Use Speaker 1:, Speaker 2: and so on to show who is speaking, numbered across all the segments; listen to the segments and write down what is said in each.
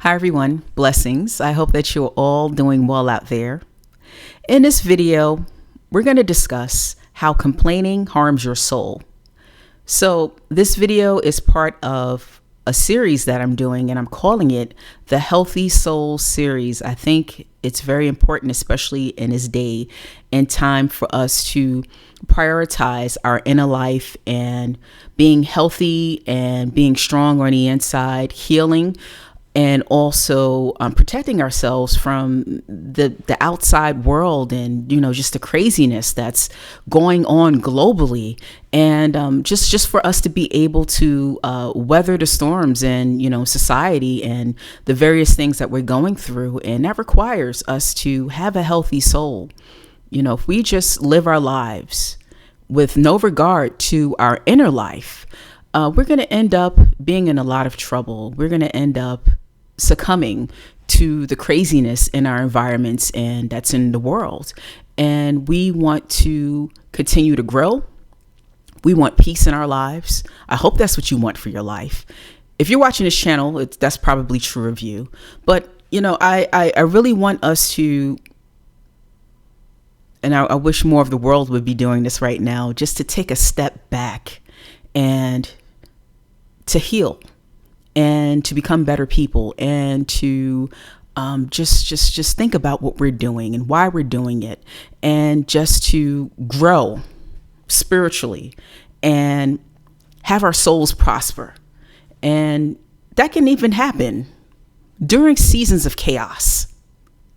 Speaker 1: Hi everyone, blessings. I hope that you're all doing well out there. In this video, we're going to discuss how complaining harms your soul. So this video is part of a series that I'm doing, and I'm calling it the Healthy Soul series. I think it's very important, especially in this day and time, for us to prioritize our inner life and being healthy and being strong on the inside, healing, and also protecting ourselves from the outside world and, just the craziness that's going on globally. And just for us to be able to weather the storms in, society and the various things that we're going through. And that requires us to have a healthy soul. If we just live our lives with no regard to our inner life, we're going to end up being in a lot of trouble. We're going to end up succumbing to the craziness in our environments and that's in the world. And we want to continue to grow. We want peace in our lives. I hope that's what you want for your life. If you're watching this channel, that's probably true of you. But, I really want us to, and I wish more of the world would be doing this right now, just to take a step back and to heal and to become better people and to just think about what we're doing and why we're doing it, and just to grow spiritually and have our souls prosper. And that can even happen during seasons of chaos.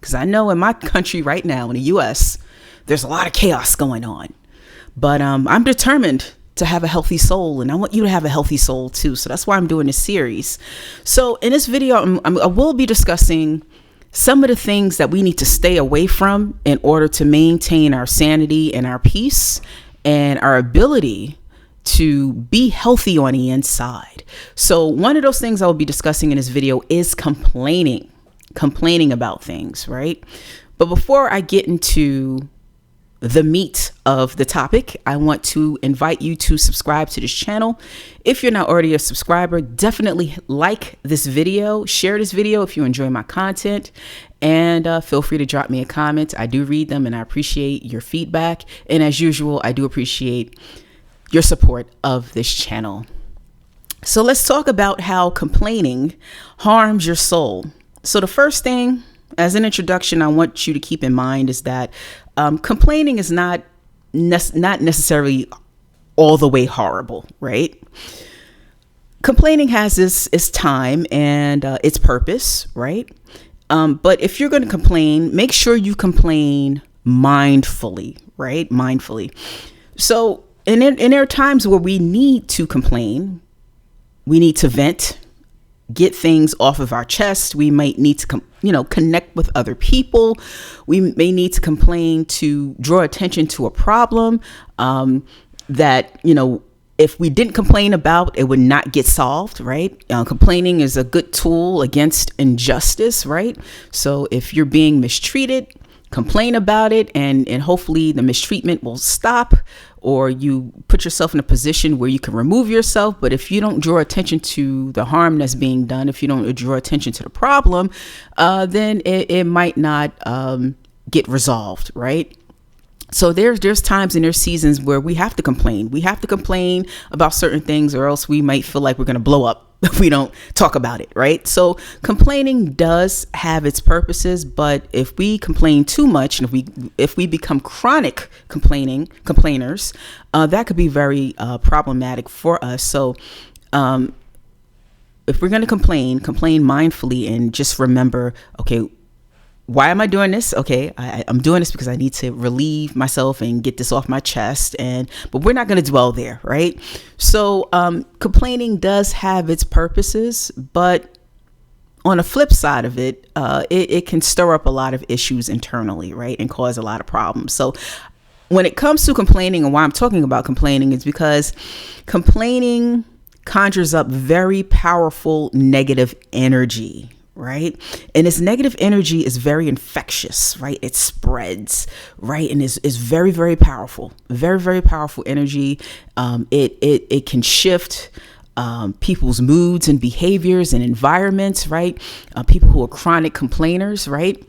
Speaker 1: Because I know in my country right now, in the US, there's a lot of chaos going on. But I'm determined to have a healthy soul, and I want you to have a healthy soul too. So that's why I'm doing this series. So in this video, I will be discussing some of the things that we need to stay away from in order to maintain our sanity and our peace and our ability to be healthy on the inside. So one of those things I will be discussing in this video is complaining about things, right? But before I get into the meat of the topic, I want to invite you to subscribe to this channel. If you're not already a subscriber, definitely like this video, share this video if you enjoy my content, and feel free to drop me a comment. I do read them and I appreciate your feedback. And as usual, I do appreciate your support of this channel. So let's talk about how complaining harms your soul. So the first thing, as an introduction, I want you to keep in mind is that complaining is not necessarily all the way horrible, right? Complaining has its time and its purpose, right? But if you're going to complain, make sure you complain mindfully, right? Mindfully. So, and there are times where we need to complain. We need to vent, get things off of our chest. We might need to, connect with other people. We may need to complain to draw attention to a problem that, if we didn't complain about, it would not get solved, right? Complaining is a good tool against injustice, right? So if you're being mistreated, complain about it, and hopefully the mistreatment will stop, or you put yourself in a position where you can remove yourself. But if you don't draw attention to the harm that's being done, if you don't draw attention to the problem, then it might not get resolved, right? So there's times and there's seasons where we have to complain. We have to complain about certain things, or else we might feel like we're going to blow up if we don't talk about it, right? So complaining does have its purposes, but if we complain too much, and if we become chronic complainers, that could be very problematic for us. So if we're going to complain mindfully, and just remember, okay, why am I doing this? Okay, I'm doing this because I need to relieve myself and get this off my chest. But we're not going to dwell there, right? So complaining does have its purposes, but on the flip side of it, it can stir up a lot of issues internally, right? And cause a lot of problems. So when it comes to complaining, and why I'm talking about complaining, is because complaining conjures up very powerful negative energy, right? And this negative energy is very infectious, right? It spreads, right? And is very, very powerful, very, very powerful energy. It can shift people's moods and behaviors and environments, right? People who are chronic complainers, right?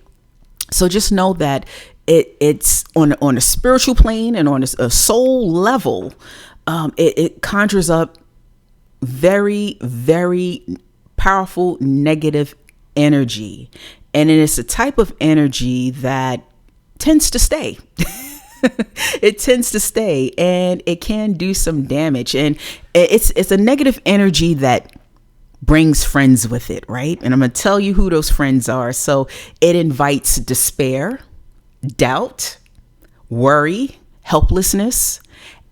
Speaker 1: So just know that it's on a spiritual plane and on a soul level. It conjures up very, very powerful negative energy. And it's a type of energy that tends to stay. It tends to stay, and it can do some damage. And it's a negative energy that brings friends with it, right? And I'm going to tell you who those friends are. So it invites despair, doubt, worry, helplessness,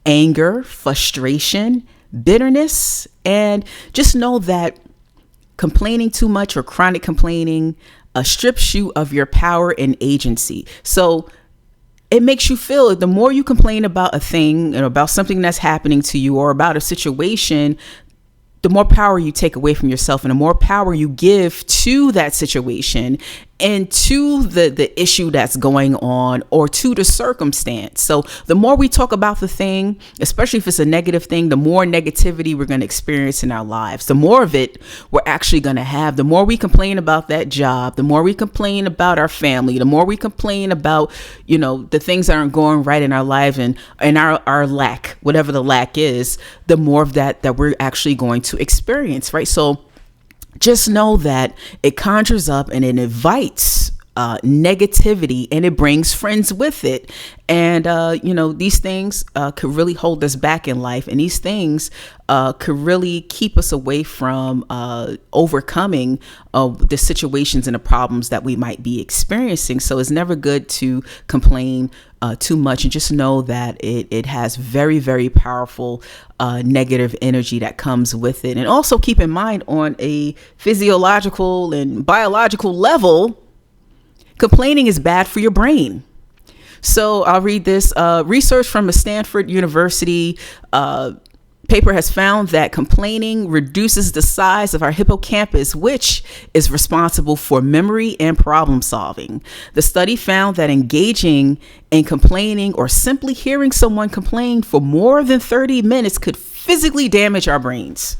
Speaker 1: anger, frustration, bitterness. And just know that complaining too much or chronic complaining strips you of your power and agency. So it makes you feel the more you complain about a thing and about something that's happening to you or about a situation, the more power you take away from yourself and the more power you give to that situation and to the issue that's going on or to the circumstance. So the more we talk about the thing, especially if it's a negative thing, the more negativity we're going to experience in our lives. The more of it we're actually going to have. The more we complain about that job, the more we complain about our family, the more we complain about, the things that aren't going right in our lives and our lack, whatever the lack is, the more of that we're actually going to experience, right? So just know that it conjures up and it invites negativity and it brings friends with it. And, these things could really hold us back in life. And these things could really keep us away from overcoming the situations and the problems that we might be experiencing. So it's never good to complain too much, and just know that it has very, very powerful negative energy that comes with it. And also keep in mind, on a physiological and biological level, complaining is bad for your brain. So I'll read this. Research from a Stanford University paper has found that complaining reduces the size of our hippocampus, which is responsible for memory and problem solving. The study found that engaging in complaining or simply hearing someone complain for more than 30 minutes could physically damage our brains.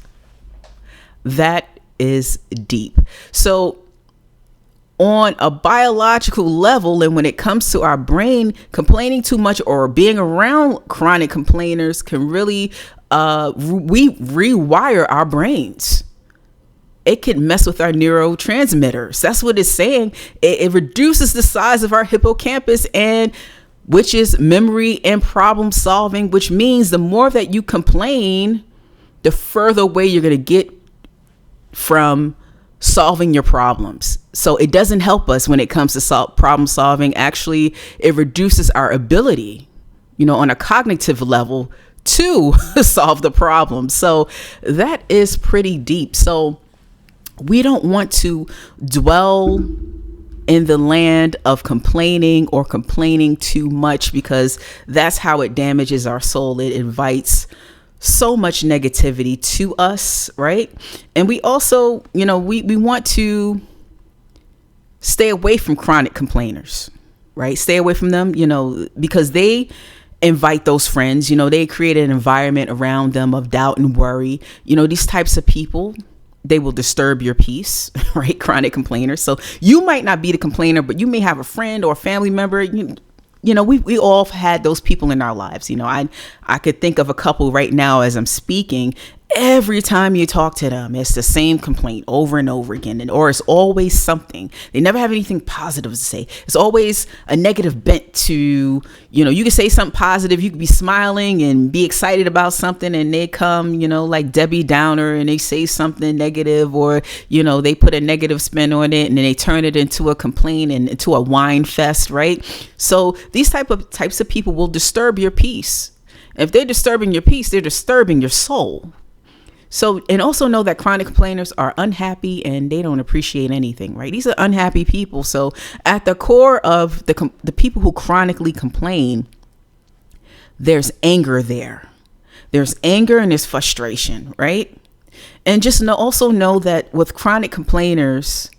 Speaker 1: That is deep. So on a biological level, and when it comes to our brain, complaining too much or being around chronic complainers can really we rewire our brains. It can mess with our neurotransmitters. That's what it's saying. It reduces the size of our hippocampus, and which is memory and problem solving, which means the more that you complain, the further away you're going to get from solving your problems. So it doesn't help us when it comes to problem solving. Actually, it reduces our ability, on a cognitive level to solve the problem. So that is pretty deep. So we don't want to dwell in the land of complaining or complaining too much, because that's how it damages our soul. It invites so much negativity to us, right? And we also, we want to stay away from chronic complainers, right? Stay away from them, because they invite those friends, they create an environment around them of doubt and worry. These types of people, they will disturb your peace, right? Chronic complainers. So you might not be the complainer, but you may have a friend or a family member. We all had those people in our lives. I could think of a couple right now as I'm speaking. Every time you talk to them, it's the same complaint over and over again. Or it's always something. They never have anything positive to say. It's always a negative bent to, you can say something positive. You could be smiling and be excited about something, and they come, like Debbie Downer, and they say something negative, or, they put a negative spin on it, and then they turn it into a complaint and into a whine fest, right? So these types of people will disturb your peace. If they're disturbing your peace, they're disturbing your soul. So, and also know that chronic complainers are unhappy and they don't appreciate anything, right? These are unhappy people. So at the core of the people who chronically complain, there's anger there. There's anger and there's frustration, right? And just also know that with chronic complainers,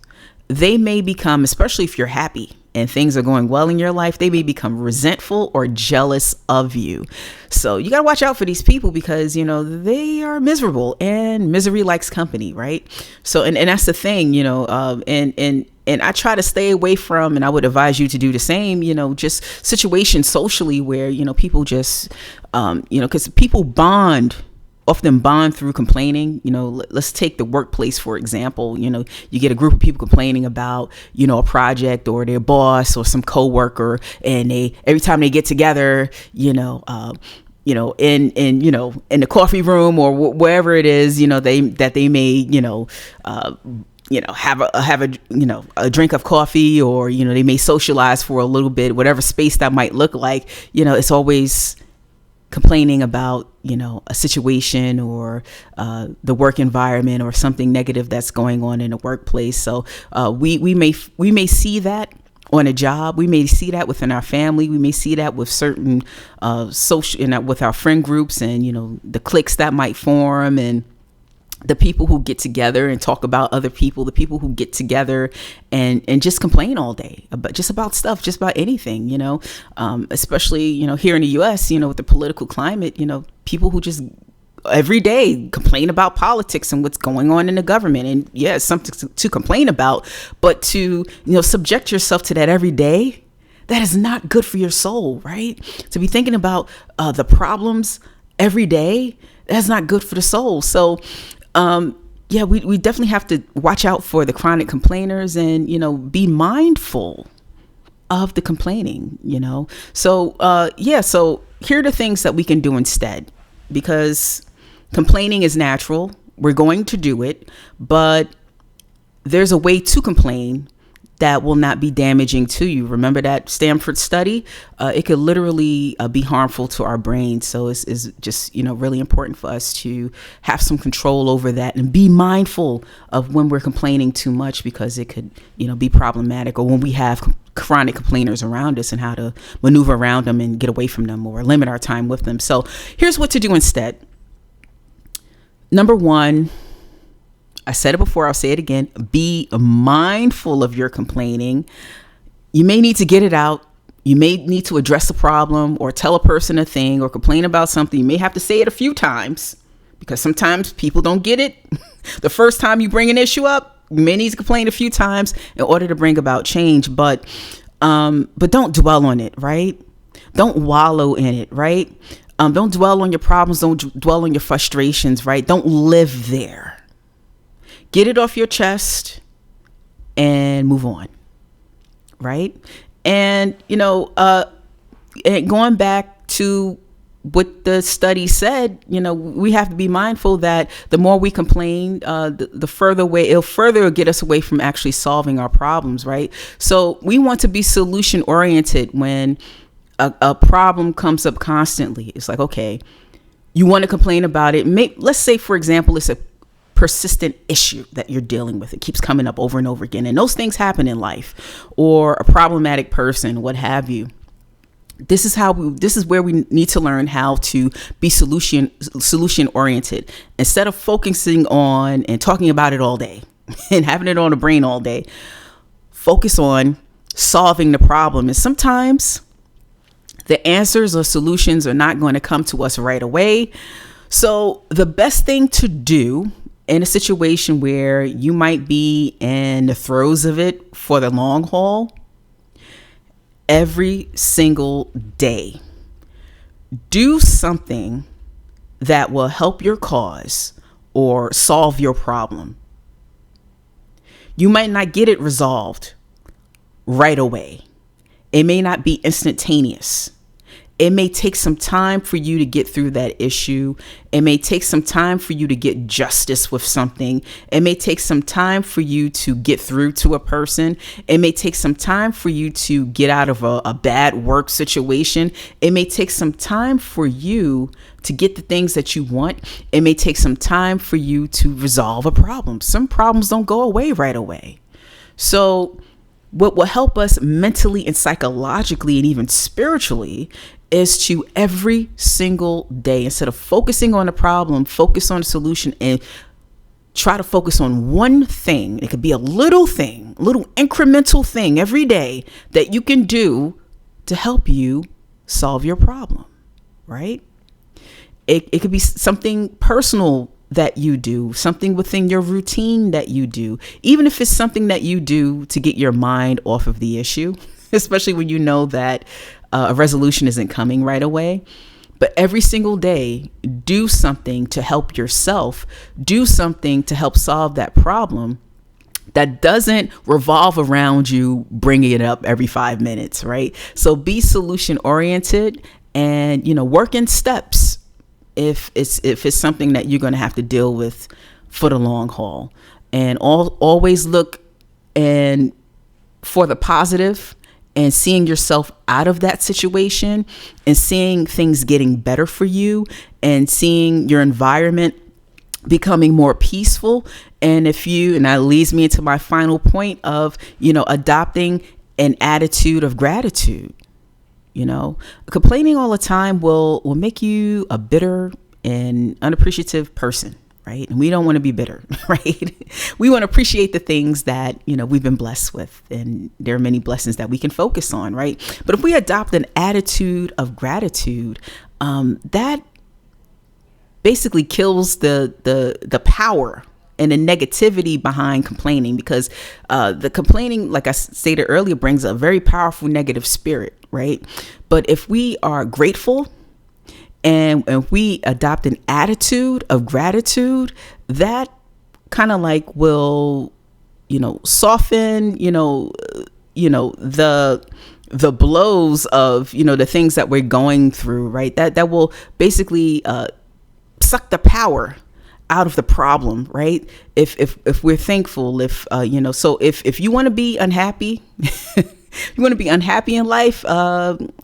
Speaker 1: they may become, especially if you're happy and things are going well in your life, they may become resentful or jealous of you. So you got to watch out for these people because, they are miserable and misery likes company, right? So, and that's the thing, and I try to stay away from, and I would advise you to do the same, just situations socially where, people just, because people often bond through complaining. Let's take the workplace, for example. You get a group of people complaining about, a project or their boss or some coworker, and every time they get together, in the coffee room or wherever it is, they may, have a drink of coffee, or, they may socialize for a little bit, whatever space that might look like. It's always complaining about, a situation or the work environment or something negative that's going on in the workplace. So we may see that on a job. We may see that within our family. We may see that with certain social, with our friend groups and, the cliques that might form, and the people who get together and talk about other people, the people who get together and just complain all day about stuff, just about anything, especially, here in the US, with the political climate, people who just every day complain about politics and what's going on in the government. And yeah, it's something to complain about, but to, subject yourself to that every day, that is not good for your soul, right? To be thinking about the problems every day, that's not good for the soul. So, we definitely have to watch out for the chronic complainers and, be mindful of the complaining, So, so here are the things that we can do instead, because complaining is natural. We're going to do it, but there's a way to complain that will not be damaging to you. Remember that Stanford study? It could literally be harmful to our brain. So it's just, really important for us to have some control over that and be mindful of when we're complaining too much, because it could, be problematic, or when we have chronic complainers around us and how to maneuver around them and get away from them or limit our time with them. So here's what to do instead. Number one, I said it before, I'll say it again. Be mindful of your complaining. You may need to get it out. You may need to address the problem or tell a person a thing or complain about something. You may have to say it a few times, because sometimes people don't get it. The first time you bring an issue up, you may need to complain a few times in order to bring about change. But don't dwell on it, right? Don't wallow in it, right? Don't dwell on your problems. Don't dwell on your frustrations, right? Don't live there. Get it off your chest and move on, right? And, and going back to what the study said, we have to be mindful that the more we complain, the further away, it'll further get us away from actually solving our problems, right? So we want to be solution oriented when a problem comes up constantly. It's like, okay, you want to complain about it. Let's say, for example, it's a persistent issue that you're dealing with. It keeps coming up over and over again. And those things happen in life, or a problematic person, what have you. This is where we need to learn how to be solution oriented, instead of focusing on and talking about it all day and having it on the brain all day. Focus on solving the problem. And sometimes the answers or solutions are not going to come to us right away. So the best thing to do in a situation where you might be in the throes of it for the long haul, every single day, do something that will help your cause or solve your problem. You might not get it resolved right away. It may not be instantaneous. It may take some time for you to get through that issue. It may take some time for you to get justice with something. It may take some time for you to get through to a person. It may take some time for you to get out of a bad work situation. It may take some time for you to get the things that you want. It may take some time for you to resolve a problem. Some problems don't go away right away. So what will help us mentally and psychologically and even spiritually is to every single day, instead of focusing on the problem, focus on the solution and try to focus on one thing. It could be a little thing, a little incremental thing every day that you can do to help you solve your problem, right? It could be something personal that you do, something within your routine that you do, even if it's something that you do to get your mind off of the issue, especially when you know that a resolution isn't coming right away. But every single day, do something to help yourself, do something to help solve that problem that doesn't revolve around you bringing it up every 5 minutes, right? So be solution oriented and, work in steps if it's something that you're going to have to deal with for the long haul. And always look and for the positive and seeing yourself out of that situation and seeing things getting better for you and seeing your environment becoming more peaceful. And that leads me into my final point of, adopting an attitude of gratitude. Complaining all the time will make you a bitter and unappreciative person. Right. And we don't want to be bitter. Right. We want to appreciate the things that, we've been blessed with. And there are many blessings that we can focus on. Right. But if we adopt an attitude of gratitude, that basically kills the power and the negativity behind complaining, because the complaining, like I stated earlier, brings a very powerful negative spirit. Right. But if we are grateful, and if we adopt an attitude of gratitude, that kind of will, soften, the blows of, the things that we're going through, right? That will basically suck the power out of the problem, right? If we're thankful, so if you want to be unhappy, you want to be unhappy in life,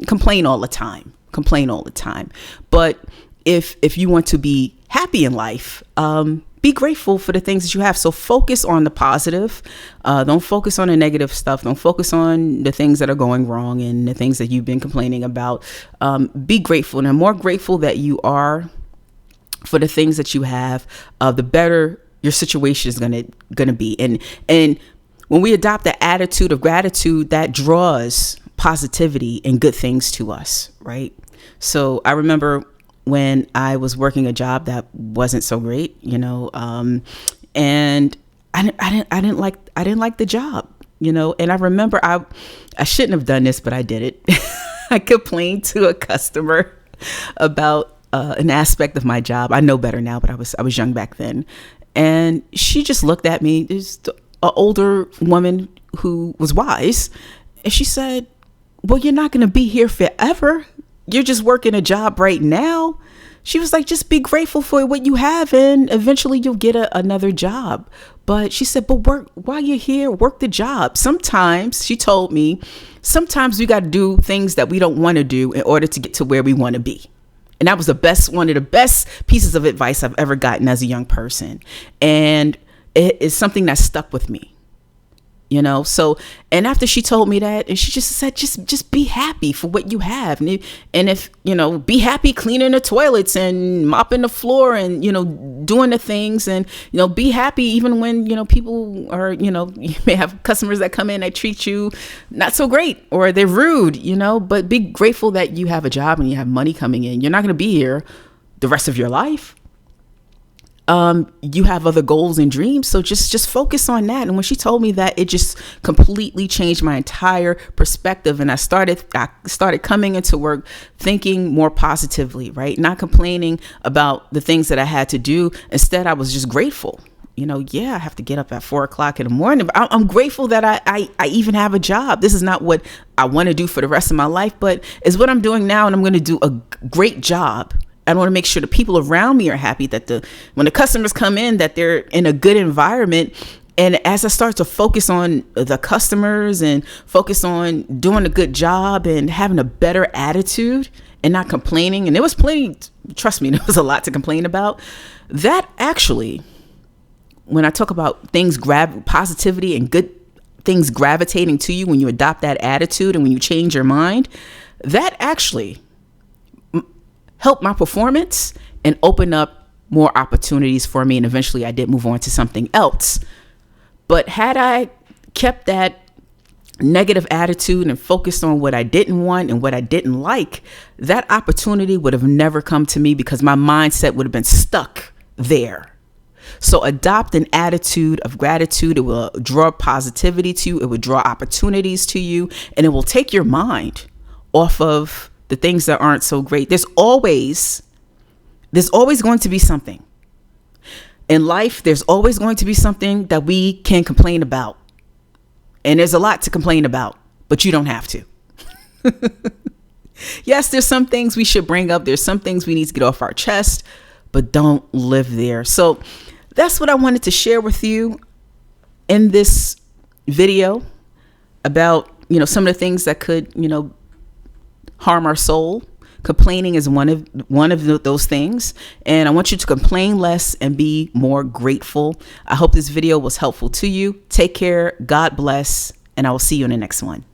Speaker 1: complain all the time. But if you want to be happy in life, be grateful for the things that you have. So focus on the positive. Don't focus on the negative stuff. Don't focus on the things that are going wrong and the things that you've been complaining about. Be grateful. And the more grateful that you are for the things that you have, the better your situation is gonna be. And when we adopt the attitude of gratitude, that draws positivity and good things to us, right? So I remember when I was working a job that wasn't so great, and I didn't like the job, and I remember I shouldn't have done this, but I did it. I complained to a customer about an aspect of my job. I know better now, but I was young back then, and she just looked at me. There's an older woman who was wise, and she said, "Well, you're not going to be here forever. You're just working a job right now." She was like, "Just be grateful for what you have, and eventually you'll get another job." But she said, "But work while you're here, work the job." Sometimes, she told me, sometimes we got to do things that we don't want to do in order to get to where we want to be. And that was one of the best pieces of advice I've ever gotten as a young person. And it is something that stuck with me. So, and after she told me that, and she just said, just be happy for what you have. And if, be happy cleaning the toilets and mopping the floor and, doing the things, and, be happy even when, people are, you may have customers that come in, that treat you not so great, or they're rude, but be grateful that you have a job and you have money coming in. You're not going to be here the rest of your life. You have other goals and dreams. So just focus on that. And when she told me that, it just completely changed my entire perspective. And I started coming into work thinking more positively, right? Not complaining about the things that I had to do. Instead, I was just grateful. I have to get up at 4:00 in the morning, but I'm grateful that I even have a job. This is not what I want to do for the rest of my life, but it's what I'm doing now. And I'm going to do a great job. I want to make sure the people around me are happy, that when the customers come in, that they're in a good environment. And as I start to focus on the customers and focus on doing a good job and having a better attitude and not complaining, and there was plenty, trust me, there was a lot to complain about. That actually, when I talk about things, positivity and good things gravitating to you when you adopt that attitude and when you change your mind, that actually help my performance and open up more opportunities for me. And eventually I did move on to something else. But had I kept that negative attitude and focused on what I didn't want and what I didn't like, that opportunity would have never come to me because my mindset would have been stuck there. So adopt an attitude of gratitude. It will draw positivity to you. It will draw opportunities to you, and it will take your mind off of the things that aren't so great. There's always going to be something in life. There's always going to be something that we can complain about. And there's a lot to complain about, but you don't have to. Yes, there's some things we should bring up. There's some things we need to get off our chest, but don't live there. So that's what I wanted to share with you in this video about, some of the things that could, harm our soul. Complaining is one of those things. And I want you to complain less and be more grateful. I hope this video was helpful to you. Take care. God bless. And I will see you in the next one.